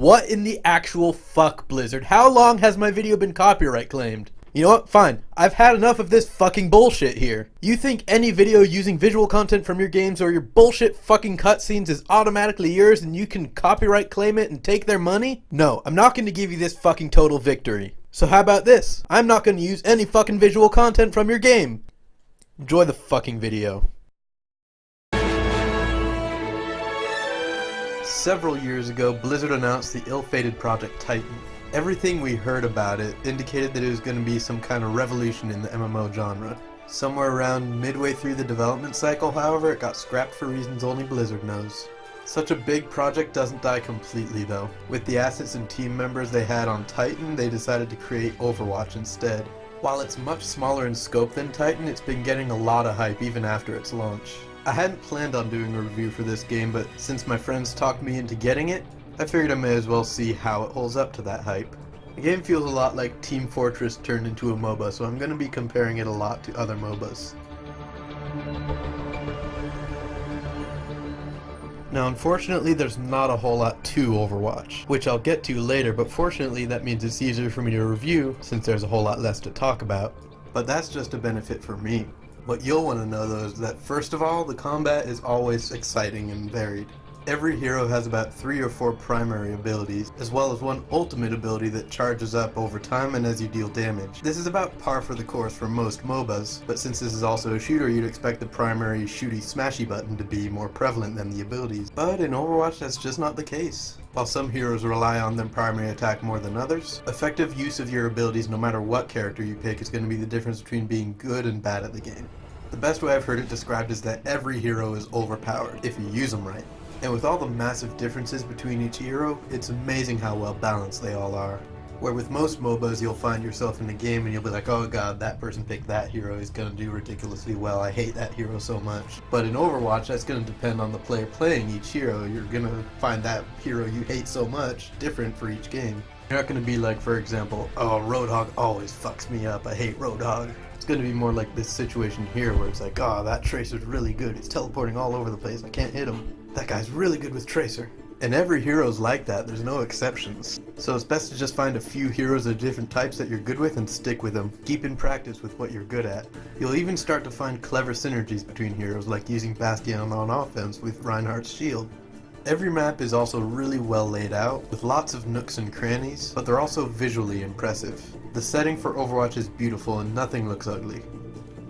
What in the actual fuck, Blizzard? How long has my video been copyright claimed? You know what? Fine. I've had enough of this fucking bullshit here. You think any video using visual content from your games or your bullshit fucking cutscenes is automatically yours and you can copyright claim it and take their money? No, I'm not going to give you this fucking total victory. So how about this? I'm not going to use any fucking visual content from your game. Enjoy the fucking video. Several years ago, Blizzard announced the ill-fated Project Titan. Everything we heard about it indicated that it was going to be some kind of revolution in the MMO genre. Somewhere around midway through the development cycle, however, it got scrapped for reasons only Blizzard knows. Such a big project doesn't die completely though. With the assets and team members they had on Titan, they decided to create Overwatch instead. While it's much smaller in scope than Titan, it's been getting a lot of hype even after its launch. I hadn't planned on doing a review for this game, but since my friends talked me into getting it, I figured I may as well see how it holds up to that hype. The game feels a lot like Team Fortress turned into a MOBA, so I'm going to be comparing it a lot to other MOBAs. Now unfortunately there's not a whole lot to Overwatch, which I'll get to later, but fortunately that means it's easier for me to review since there's a whole lot less to talk about. But that's just a benefit for me. What you'll want to know though is that first of all, the combat is always exciting and varied. Every hero has about 3 or 4 primary abilities, as well as one ultimate ability that charges up over time and as you deal damage. This is about par for the course for most MOBAs, but since this is also a shooter, you'd expect the primary shooty smashy button to be more prevalent than the abilities. But in Overwatch that's just not the case. While some heroes rely on their primary attack more than others, effective use of your abilities no matter what character you pick is going to be the difference between being good and bad at the game. The best way I've heard it described is that every hero is overpowered, if you use them right. And with all the massive differences between each hero, it's amazing how well balanced they all are. Where with most MOBAs you'll find yourself in a game and you'll be like, oh god, that person picked that hero, he's gonna do ridiculously well, I hate that hero so much. But in Overwatch, that's gonna depend on the player playing each hero. You're gonna find that hero you hate so much different for each game. You're not gonna be like, for example, oh, Roadhog always fucks me up, I hate Roadhog. It's gonna be more like this situation here where it's like, oh, that Tracer's really good, he's teleporting all over the place, I can't hit him. That guy's really good with Tracer. And every hero's like that, there's no exceptions. So it's best to just find a few heroes of different types that you're good with and stick with them. Keep in practice with what you're good at. You'll even start to find clever synergies between heroes, like using Bastion on offense with Reinhardt's shield. Every map is also really well laid out, with lots of nooks and crannies, but they're also visually impressive. The setting for Overwatch is beautiful and nothing looks ugly.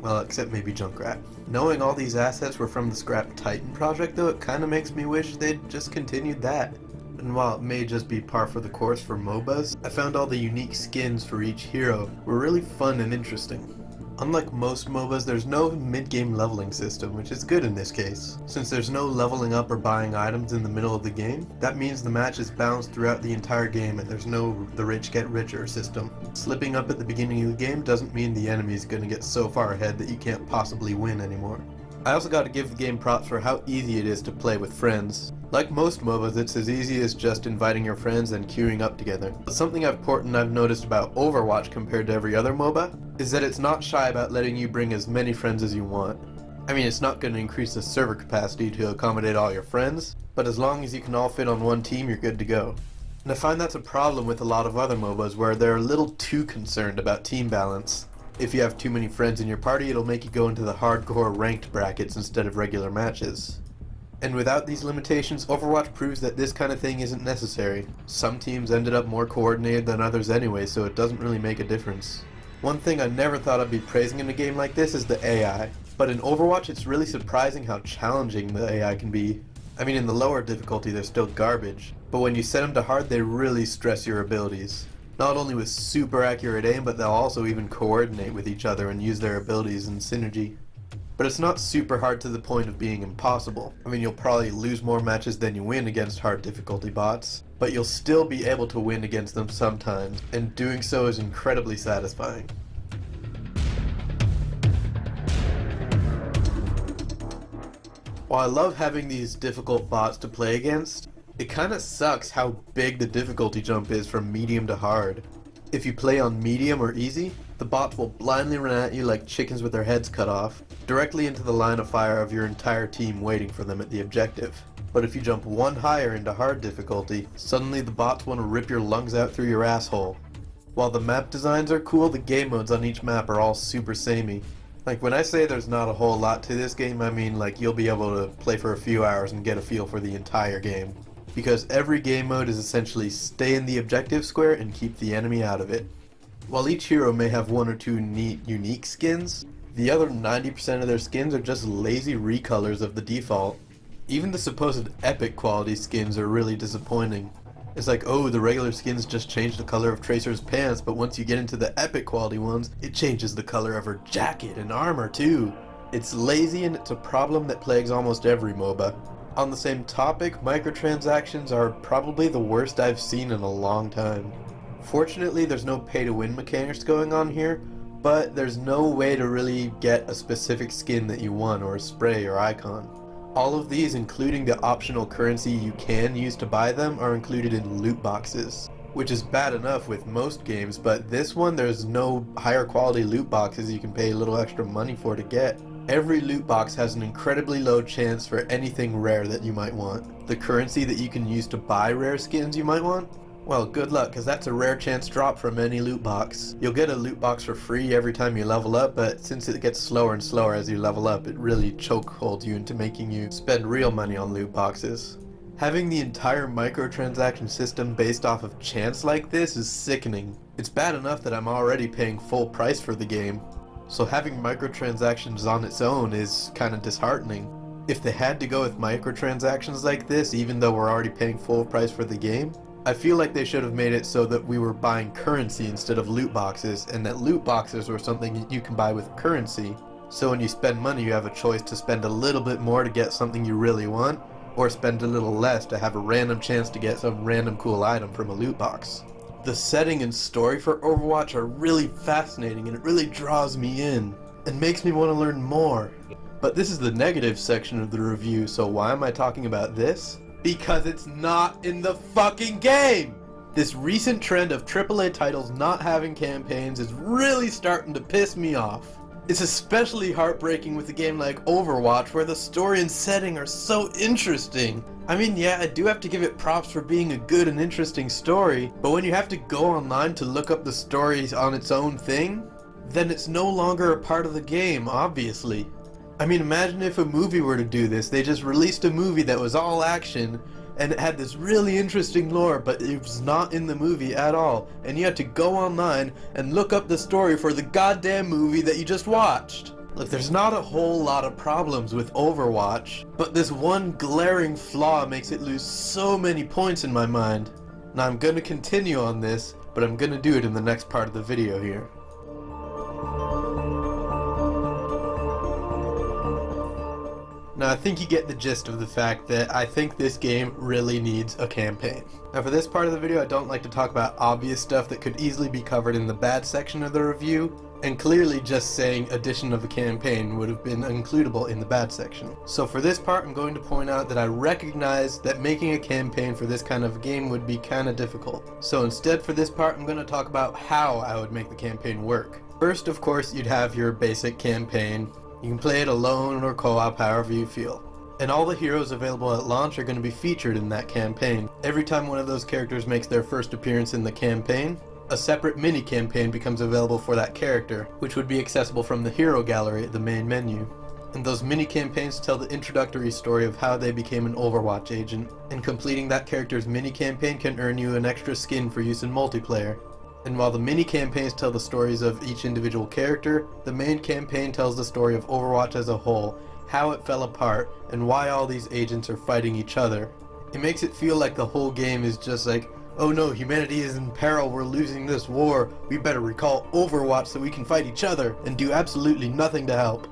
Well, except maybe Junkrat. Knowing all these assets were from the scrapped Titan project though, it kinda makes me wish they'd just continued that. And while it may just be par for the course for MOBAs, I found all the unique skins for each hero were really fun and interesting. Unlike most MOBAs, there's no mid-game leveling system, which is good in this case. Since there's no leveling up or buying items in the middle of the game, that means the match is balanced throughout the entire game and there's no the rich get richer system. Slipping up at the beginning of the game doesn't mean the enemy's gonna get so far ahead that you can't possibly win anymore. I also gotta give the game props for how easy it is to play with friends. Like most MOBAs, it's as easy as just inviting your friends and queuing up together. But something important I've noticed about Overwatch compared to every other MOBA is that it's not shy about letting you bring as many friends as you want. I mean, it's not going to increase the server capacity to accommodate all your friends, but as long as you can all fit on one team, you're good to go. And I find that's a problem with a lot of other MOBAs where they're a little too concerned about team balance. If you have too many friends in your party, it'll make you go into the hardcore ranked brackets instead of regular matches. And without these limitations, Overwatch proves that this kind of thing isn't necessary. Some teams ended up more coordinated than others anyway, so it doesn't really make a difference. One thing I never thought I'd be praising in a game like this is the AI. But in Overwatch, it's really surprising how challenging the AI can be. I mean, in the lower difficulty, they're still garbage, but when you set them to hard, they really stress your abilities. Not only with super accurate aim, but they'll also even coordinate with each other and use their abilities in synergy. But it's not super hard to the point of being impossible. I mean, you'll probably lose more matches than you win against hard difficulty bots, but you'll still be able to win against them sometimes, and doing so is incredibly satisfying. While I love having these difficult bots to play against, it kinda sucks how big the difficulty jump is from medium to hard. If you play on medium or easy, the bots will blindly run at you like chickens with their heads cut off, directly into the line of fire of your entire team waiting for them at the objective. But if you jump one higher into hard difficulty, suddenly the bots want to rip your lungs out through your asshole. While the map designs are cool, the game modes on each map are all super samey. Like, when I say there's not a whole lot to this game, I mean like you'll be able to play for a few hours and get a feel for the entire game. Because every game mode is essentially stay in the objective square and keep the enemy out of it. While each hero may have one or two neat, unique skins, the other 90% of their skins are just lazy recolors of the default. Even the supposed epic quality skins are really disappointing. It's like, oh, the regular skins just change the color of Tracer's pants, but once you get into the epic quality ones, it changes the color of her jacket and armor too. It's lazy and it's a problem that plagues almost every MOBA. On the same topic, microtransactions are probably the worst I've seen in a long time. Fortunately, there's no pay-to-win mechanics going on here, but there's no way to really get a specific skin that you want, or a spray or icon. All of these, including the optional currency you can use to buy them, are included in loot boxes, which is bad enough with most games, but this one there's no higher quality loot boxes you can pay a little extra money for to get. Every loot box has an incredibly low chance for anything rare that you might want. The currency that you can use to buy rare skins you might want? Well, good luck, because that's a rare chance drop from any loot box. You'll get a loot box for free every time you level up, but since it gets slower and slower as you level up, it really chokeholds you into making you spend real money on loot boxes. Having the entire microtransaction system based off of chance like this is sickening. It's bad enough that I'm already paying full price for the game, so having microtransactions on its own is kind of disheartening. If they had to go with microtransactions like this, even though we're already paying full price for the game, I feel like they should have made it so that we were buying currency instead of loot boxes, and that loot boxes were something you can buy with currency. So when you spend money, you have a choice to spend a little bit more to get something you really want, or spend a little less to have a random chance to get some random cool item from a loot box. The setting and story for Overwatch are really fascinating, and it really draws me in, and makes me want to learn more. But this is the negative section of the review, so why am I talking about this? Because it's not in the fucking game! This recent trend of AAA titles not having campaigns is really starting to piss me off. It's especially heartbreaking with a game like Overwatch, where the story and setting are so interesting. I mean, yeah, I do have to give it props for being a good and interesting story, but when you have to go online to look up the story on its own thing, then it's no longer a part of the game, obviously. I mean, imagine if a movie were to do this. They just released a movie that was all action, and it had this really interesting lore, but it was not in the movie at all, and you had to go online and look up the story for the goddamn movie that you just watched. Look, there's not a whole lot of problems with Overwatch, but this one glaring flaw makes it lose so many points in my mind. Now I'm gonna continue on this, but I'm gonna do it in the next part of the video here. Now I think you get the gist of the fact that I think this game really needs a campaign. Now for this part of the video, I don't like to talk about obvious stuff that could easily be covered in the bad section of the review, and clearly just saying addition of a campaign would have been includable in the bad section. So for this part, I'm going to point out that I recognize that making a campaign for this kind of game would be kind of difficult. So instead for this part, I'm going to talk about how I would make the campaign work. First, of course, you'd have your basic campaign. You can play it alone or co-op, however you feel. And all the heroes available at launch are going to be featured in that campaign. Every time one of those characters makes their first appearance in the campaign, a separate mini-campaign becomes available for that character, which would be accessible from the hero gallery at the main menu. And those mini-campaigns tell the introductory story of how they became an Overwatch agent, and completing that character's mini-campaign can earn you an extra skin for use in multiplayer. And while the mini-campaigns tell the stories of each individual character, the main campaign tells the story of Overwatch as a whole, how it fell apart, and why all these agents are fighting each other. It makes it feel like the whole game is just like, oh no, humanity is in peril, we're losing this war, we better recall Overwatch so we can fight each other, and do absolutely nothing to help.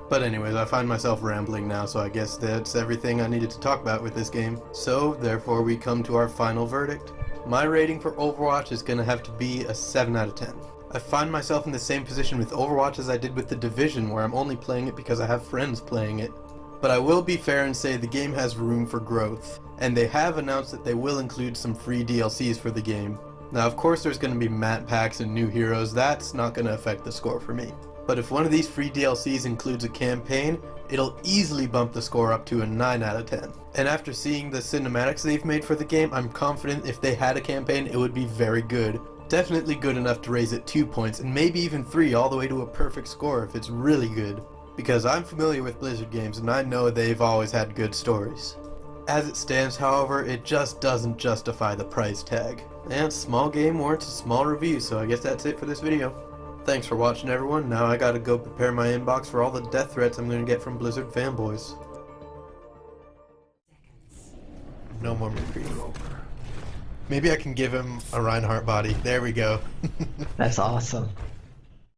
But anyways, I find myself rambling now, so I guess that's everything I needed to talk about with this game. So, therefore we come to our final verdict. My rating for Overwatch is going to have to be a 7 out of 10. I find myself in the same position with Overwatch as I did with The Division, where I'm only playing it because I have friends playing it. But I will be fair and say the game has room for growth, and they have announced that they will include some free DLCs for the game. Now of course there's going to be map packs and new heroes, that's not going to affect the score for me. But if one of these free DLCs includes a campaign, it'll easily bump the score up to a 9 out of 10. And after seeing the cinematics they've made for the game, I'm confident if they had a campaign, it would be very good. Definitely good enough to raise it 2 points, and maybe even 3 all the way to a perfect score if it's really good. Because I'm familiar with Blizzard games and I know they've always had good stories. As it stands, however, it just doesn't justify the price tag. And small game warrants a small review, so I guess that's it for this video. Thanks for watching, everyone. Now I gotta go prepare my inbox for all the death threats I'm gonna get from Blizzard fanboys. No more McCree. Maybe I can give him a Reinhardt body. There we go. That's awesome.